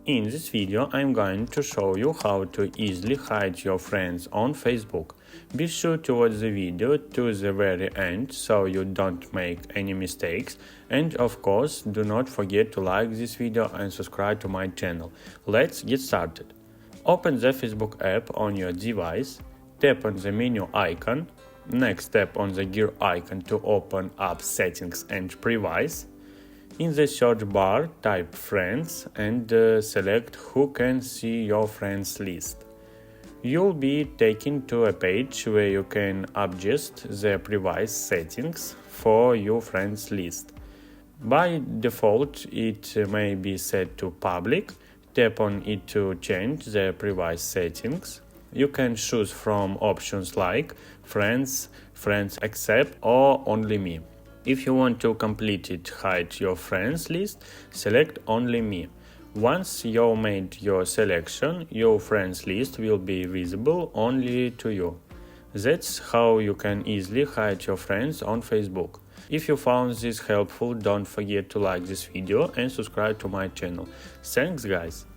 In this video, I'm going to show you how to easily hide your friends on Facebook. Be sure to watch the video to the very end so you don't make any mistakes, and of course do not forget to like this video and subscribe to my channel. Let's get started. Open the Facebook app on your device, tap on the menu icon, next tap on the gear icon to open up settings and privacy. In the search bar, type friends and select who can see your friends list. You'll be taken to a page where you can adjust the privacy settings for your friends list. By default, it may be set to public. Tap on it to change the privacy settings. You can choose from options like friends, friends accept, or only me. If you want to completely hide your friends list, select only me. Once you made your selection, your friends list will be visible only to you. That's how you can easily hide your friends on Facebook. If you found this helpful, don't forget to like this video and subscribe to my channel. Thanks guys!